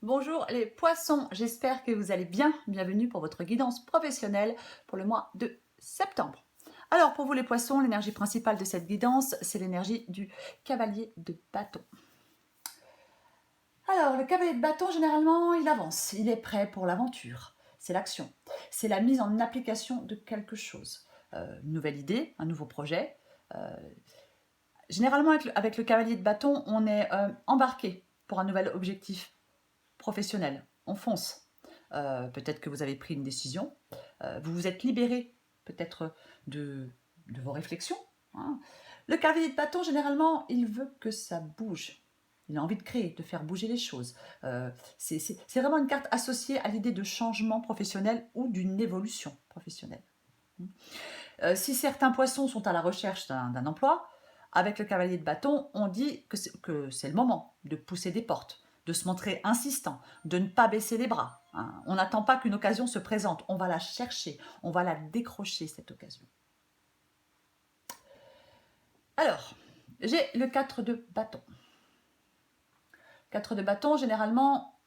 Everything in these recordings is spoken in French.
Bonjour les poissons, j'espère que vous allez bien. Bienvenue pour votre guidance professionnelle pour le mois de septembre. Alors pour vous les poissons, l'énergie principale de cette guidance, c'est l'énergie du cavalier de bâton. Alors le cavalier de bâton, généralement, il avance, il est prêt pour l'aventure. C'est l'action, c'est la mise en application de quelque chose. Une nouvelle idée, un nouveau projet. Généralement avec le cavalier de bâton, on est embarqué pour un nouvel objectif professionnel. On fonce. Peut-être que vous avez pris une décision, vous vous êtes libéré peut-être de vos réflexions. Hein. Le cavalier de bâton, généralement, il veut que ça bouge. Il a envie de créer, de faire bouger les choses. C'est vraiment une carte associée à l'idée de changement professionnel ou d'une évolution professionnelle. Si certains poissons sont à la recherche d'un emploi, avec le cavalier de bâton, on dit que c'est le moment de pousser des portes, de se montrer insistant, de ne pas baisser les bras. Hein. On n'attend pas qu'une occasion se présente, on va la chercher, on va la décrocher, cette occasion. Alors, j'ai le 4 de bâton. 4 de bâton, généralement,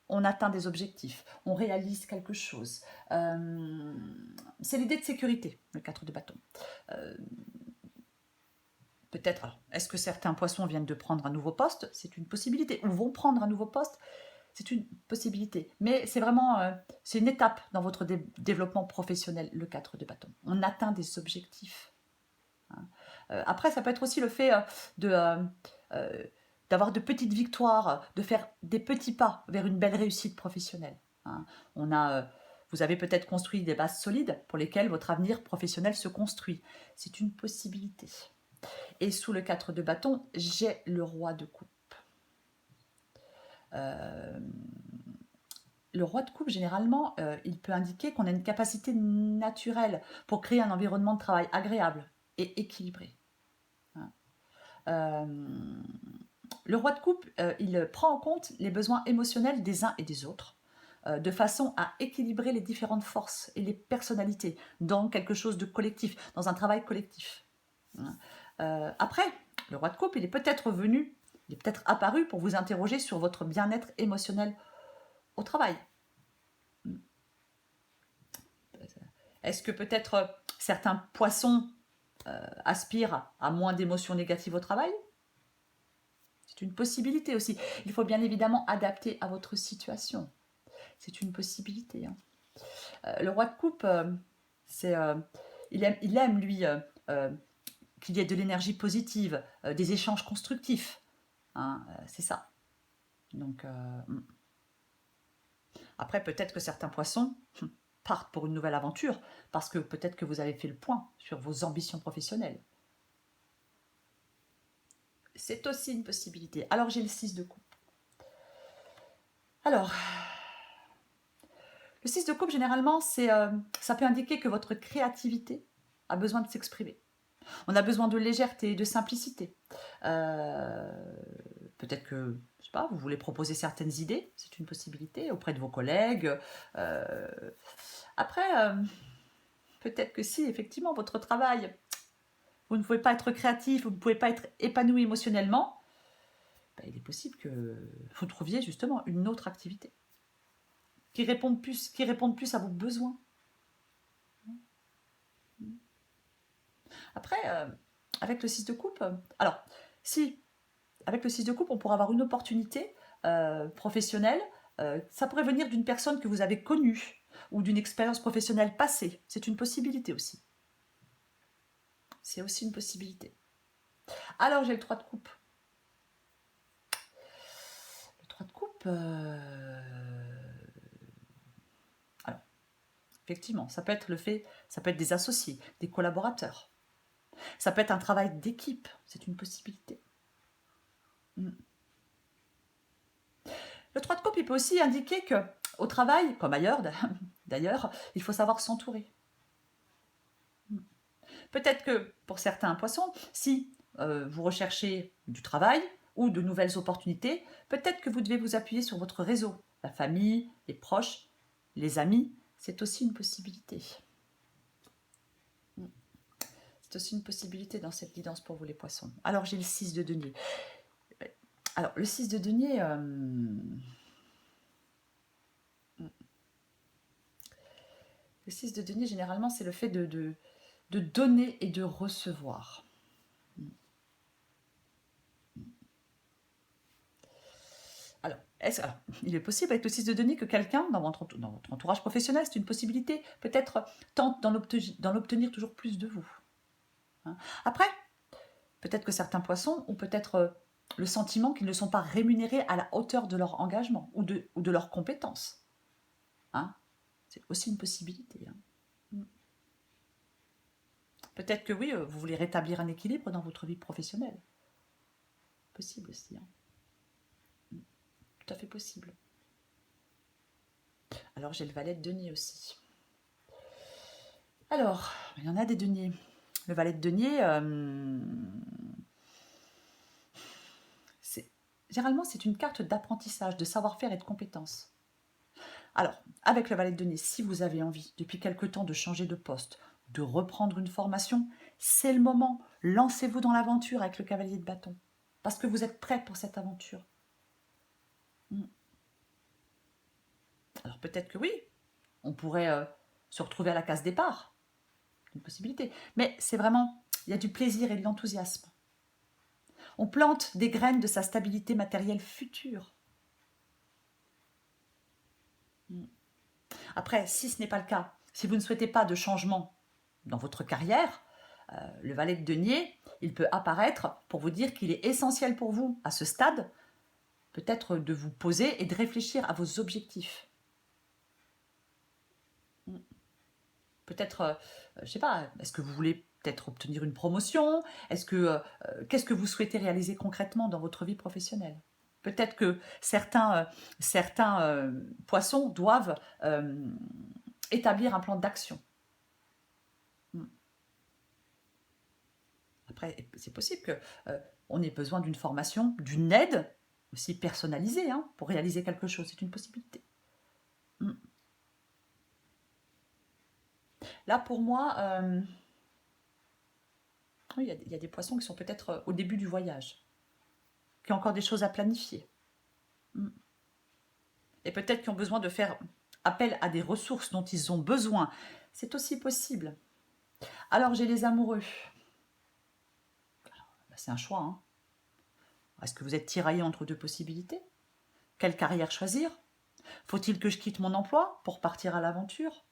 on atteint des objectifs, on réalise quelque chose. C'est l'idée de sécurité, le 4 de bâton. Peut-être, alors, est-ce que certains poissons viennent de prendre un nouveau poste? C'est une possibilité. Ou vont prendre un nouveau poste? C'est une possibilité. Mais c'est vraiment, c'est une étape dans votre développement professionnel, le 4 de bâton. On atteint des objectifs. Hein. Après, ça peut être aussi le fait de, d'avoir de petites victoires, de faire des petits pas vers une belle réussite professionnelle. Hein. Vous avez peut-être construit des bases solides pour lesquelles votre avenir professionnel se construit. C'est une possibilité. Et sous le 4 de bâton, j'ai le roi de coupe. Le roi de coupe, généralement, il peut indiquer qu'on a une capacité naturelle pour créer un environnement de travail agréable et équilibré. Hein. Le roi de coupe, il prend en compte les besoins émotionnels des uns et des autres, de façon à équilibrer les différentes forces et les personnalités dans quelque chose de collectif, dans un travail collectif. Hein. Après, le roi de coupe, il est peut-être apparu pour vous interroger sur votre bien-être émotionnel au travail. Est-ce que peut-être certains poissons aspirent à moins d'émotions négatives au travail? C'est une possibilité aussi. Il faut bien évidemment adapter à votre situation. C'est une possibilité. Hein. Le roi de coupe, il aime lui, qu'il y ait de l'énergie positive, des échanges constructifs. Hein, c'est ça. Donc, après, peut-être que certains poissons partent pour une nouvelle aventure, parce que peut-être que vous avez fait le point sur vos ambitions professionnelles. C'est aussi une possibilité. Alors, j'ai le 6 de coupe. Alors, le 6 de coupe, généralement, ça peut indiquer que votre créativité a besoin de s'exprimer. On a besoin de légèreté, de simplicité. Peut-être que, je sais pas, vous voulez proposer certaines idées, c'est une possibilité, auprès de vos collègues. Après, peut-être que si, effectivement, votre travail, vous ne pouvez pas être créatif, vous ne pouvez pas être épanoui émotionnellement, il est possible que vous trouviez justement une autre activité qui réponde plus à vos besoins. Après, avec le 6 de coupe, alors, si, avec le 6 de coupe, on pourrait avoir une opportunité professionnelle, ça pourrait venir d'une personne que vous avez connue ou d'une expérience professionnelle passée. C'est une possibilité aussi. C'est aussi une possibilité. Alors, j'ai le 3 de coupe. Le 3 de coupe, alors, effectivement, ça peut être des associés, des collaborateurs. Ça peut être un travail d'équipe, c'est une possibilité. Le 3 de coupe, il peut aussi indiquer qu'au travail, comme ailleurs d'ailleurs, il faut savoir s'entourer. Peut-être que pour certains poissons, si vous recherchez du travail ou de nouvelles opportunités, peut-être que vous devez vous appuyer sur votre réseau, la famille, les proches, les amis, c'est aussi une possibilité. C'est aussi une possibilité dans cette guidance pour vous les poissons. Alors j'ai le 6 de denier. Alors le 6 de denier, Le 6 de denier, généralement, c'est le fait de donner et de recevoir. Alors, il est possible avec le 6 de denier que quelqu'un dans votre entourage professionnel, c'est une possibilité, peut-être tente d'en obtenir toujours plus de vous. Hein. Après, peut-être que certains poissons ont peut-être le sentiment qu'ils ne sont pas rémunérés à la hauteur de leur engagement ou de leurs compétences. Hein. C'est aussi une possibilité. Hein. Peut-être que oui, vous voulez rétablir un équilibre dans votre vie professionnelle. Possible aussi. Hein. Tout à fait possible. Alors j'ai le valet de denier aussi. Alors, il y en a des deniers. Le valet de denier, généralement c'est une carte d'apprentissage, de savoir-faire et de compétences. Alors, avec le valet de denier, si vous avez envie depuis quelque temps de changer de poste, de reprendre une formation, c'est le moment. Lancez-vous dans l'aventure avec le cavalier de bâton. Parce que vous êtes prêt pour cette aventure. Alors peut-être que oui, on pourrait se retrouver à la case départ. C'est une possibilité. Mais c'est vraiment, il y a du plaisir et de l'enthousiasme. On plante des graines de sa stabilité matérielle future. Après, si ce n'est pas le cas, si vous ne souhaitez pas de changement dans votre carrière, le valet de denier, il peut apparaître pour vous dire qu'il est essentiel pour vous, à ce stade, peut-être de vous poser et de réfléchir à vos objectifs. Peut-être, je ne sais pas, est-ce que vous voulez peut-être obtenir une promotion? Qu'est-ce que vous souhaitez réaliser concrètement dans votre vie professionnelle? Peut-être que certains poissons doivent établir un plan d'action. Après, c'est possible qu'on ait besoin d'une formation, d'une aide aussi personnalisée hein, pour réaliser quelque chose. C'est une possibilité. Là, pour moi, il y a des poissons qui sont peut-être au début du voyage, qui ont encore des choses à planifier. Et peut-être qui ont besoin de faire appel à des ressources dont ils ont besoin. C'est aussi possible. Alors, j'ai les amoureux. C'est un choix. Hein. Est-ce que vous êtes tiraillé entre deux possibilités? Quelle carrière choisir? Faut-il que je quitte mon emploi pour partir à l'aventure?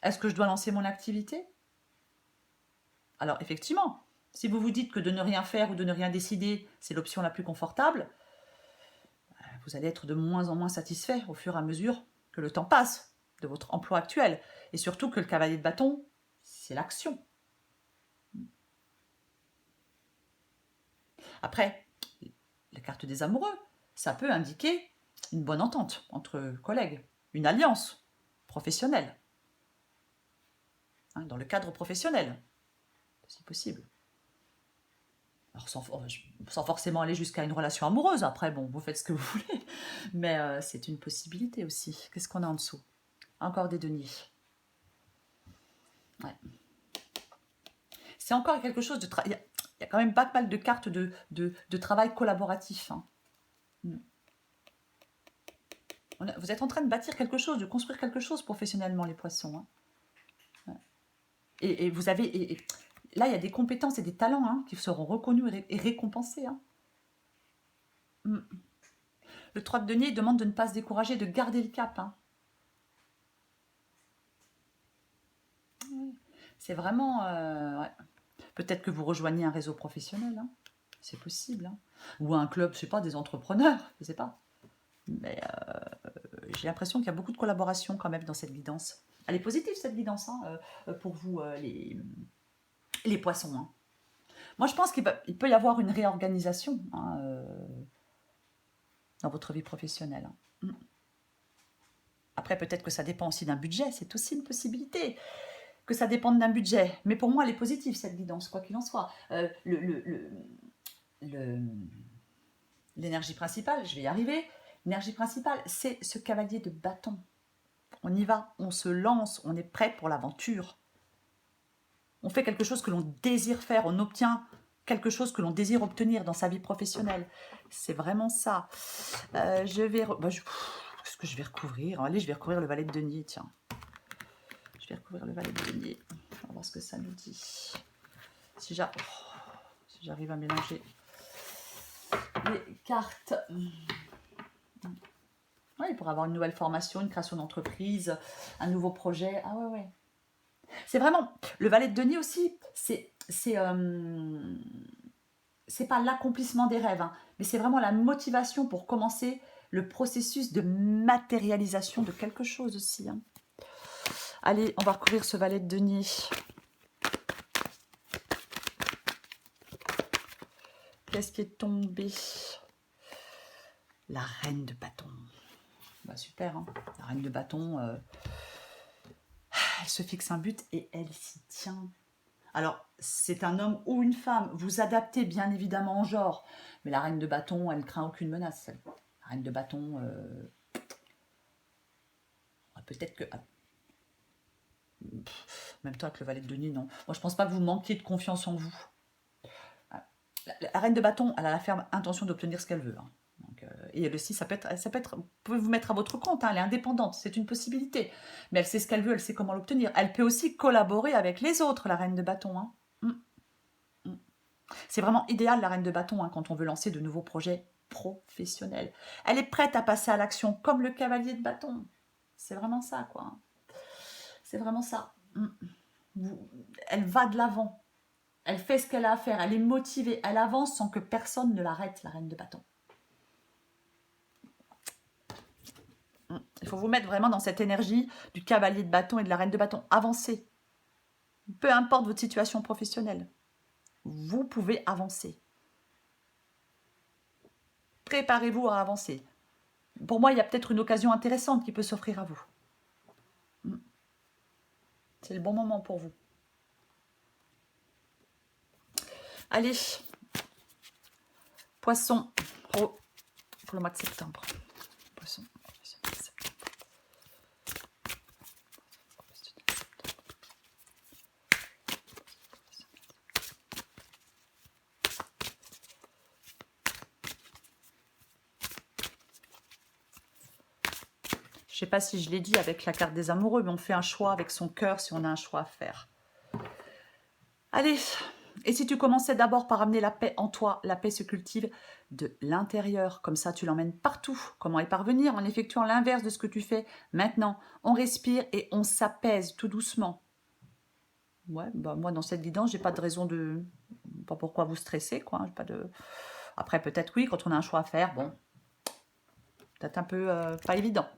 Est-ce que je dois lancer mon activité? Alors, effectivement, si vous vous dites que de ne rien faire ou de ne rien décider, c'est l'option la plus confortable, vous allez être de moins en moins satisfait au fur et à mesure que le temps passe de votre emploi actuel. Et surtout que le cavalier de bâton, c'est l'action. Après, la carte des amoureux, ça peut indiquer une bonne entente entre collègues, une alliance professionnelle. Hein, dans le cadre professionnel, c'est possible. Alors sans forcément aller jusqu'à une relation amoureuse, après, bon, vous faites ce que vous voulez, mais c'est une possibilité aussi. Qu'est-ce qu'on a en dessous? Encore des deniers. Ouais. C'est encore quelque chose de... Il y a quand même pas mal de cartes de travail collaboratif. Hein. Vous êtes en train de bâtir quelque chose, de construire quelque chose professionnellement, les poissons. Hein. Ouais. Et vous avez... là, il y a des compétences et des talents hein, qui seront reconnus et récompensés. Hein. Le 3 de denier demande de ne pas se décourager, de garder le cap. Hein. C'est vraiment... ouais. Peut-être que vous rejoignez un réseau professionnel. Hein. C'est possible. Hein. Ou un club, je ne sais pas, des entrepreneurs. Je ne sais pas. Mais j'ai l'impression qu'il y a beaucoup de collaboration quand même dans cette guidance. Elle est positive, cette guidance, hein, pour vous, les poissons. Hein. Moi, je pense qu'il peut y avoir une réorganisation hein, dans votre vie professionnelle. Hein. Après, peut-être que ça dépend aussi d'un budget. C'est aussi une possibilité que ça dépende d'un budget. Mais pour moi, elle est positive, cette guidance, quoi qu'il en soit. L'énergie principale, je vais y arriver. L'énergie principale, c'est ce cavalier de bâton. On y va, on se lance, on est prêt pour l'aventure. On fait quelque chose que l'on désire faire, on obtient quelque chose que l'on désire obtenir dans sa vie professionnelle. C'est vraiment ça. Qu'est-ce que je vais recouvrir? Allez, je vais recouvrir le valet de denier, tiens. Je vais recouvrir le valet de denier. On va voir ce que ça nous dit. Si j'arrive à mélanger les cartes. Ouais, il pourrait avoir une nouvelle formation, une création d'entreprise, un nouveau projet. Ah ouais. C'est vraiment... Le valet de denier aussi, c'est pas l'accomplissement des rêves, hein, mais c'est vraiment la motivation pour commencer le processus de matérialisation de quelque chose aussi. Hein. Allez, on va recouvrir ce valet de denier. Qu'est-ce qui est tombé? La reine de bâton. Bah, super, hein. La reine de bâton, elle se fixe un but et elle s'y tient. Alors, c'est un homme ou une femme. Vous adaptez bien évidemment en genre. Mais la reine de bâton, elle ne craint aucune menace. La reine de bâton, peut-être que... même toi avec le valet de denier, non. Moi, je pense pas que vous manquiez de confiance en vous. La reine de bâton, elle a la ferme intention d'obtenir ce qu'elle veut. Hein. Donc, et elle aussi, ça peut être, vous pouvez vous mettre à votre compte. Hein, elle est indépendante, c'est une possibilité. Mais elle sait ce qu'elle veut, elle sait comment l'obtenir. Elle peut aussi collaborer avec les autres, la reine de bâton. Hein. C'est vraiment idéal, la reine de bâton, hein, quand on veut lancer de nouveaux projets professionnels. Elle est prête à passer à l'action, comme le cavalier de bâton. C'est vraiment ça, quoi. C'est vraiment ça. Elle va de l'avant. Elle fait ce qu'elle a à faire. Elle est motivée. Elle avance sans que personne ne l'arrête, la reine de bâton. Il faut vous mettre vraiment dans cette énergie du cavalier de bâton et de la reine de bâton. Avancez. Peu importe votre situation professionnelle. Vous pouvez avancer. Préparez-vous à avancer. Pour moi, il y a peut-être une occasion intéressante qui peut s'offrir à vous. C'est le bon moment pour vous. Allez, Poisson, pour le mois de septembre. Poisson, je ne sais pas si je l'ai dit avec la carte des amoureux, mais on fait un choix avec son cœur si on a un choix à faire. Allez, et si tu commençais d'abord par amener la paix en toi, la paix se cultive de l'intérieur, comme ça tu l'emmènes partout. Comment y parvenir? En effectuant l'inverse de ce que tu fais maintenant. On respire et on s'apaise tout doucement. Ouais, bah moi dans cette guidance, j'ai pas de raison de... Pas pourquoi vous stresser, quoi. Hein, pas de... Après, peut-être oui, quand on a un choix à faire, bon, peut-être un peu pas évident.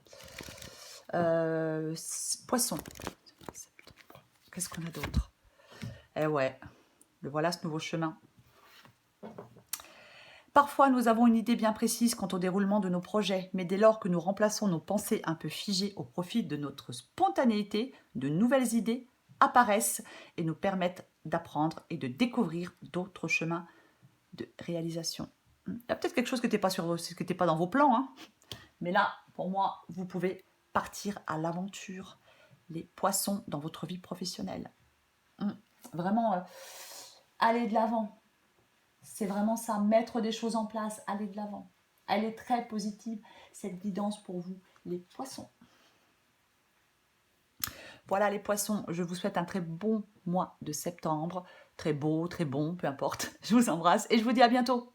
Poisson. Qu'est-ce qu'on a d'autre? Eh ouais, le voilà ce nouveau chemin. Parfois, nous avons une idée bien précise quant au déroulement de nos projets, mais dès lors que nous remplaçons nos pensées un peu figées au profit de notre spontanéité, de nouvelles idées apparaissent et nous permettent d'apprendre et de découvrir d'autres chemins de réalisation. Il y a peut-être quelque chose qui n'était pas dans vos plans, hein, mais là, pour moi, vous pouvez partir à l'aventure, les poissons dans votre vie professionnelle. Vraiment, aller de l'avant. C'est vraiment ça, mettre des choses en place, aller de l'avant. Elle est très positive, cette guidance pour vous, les poissons. Voilà les poissons, je vous souhaite un très bon mois de septembre. Très beau, très bon, peu importe. Je vous embrasse et je vous dis à bientôt.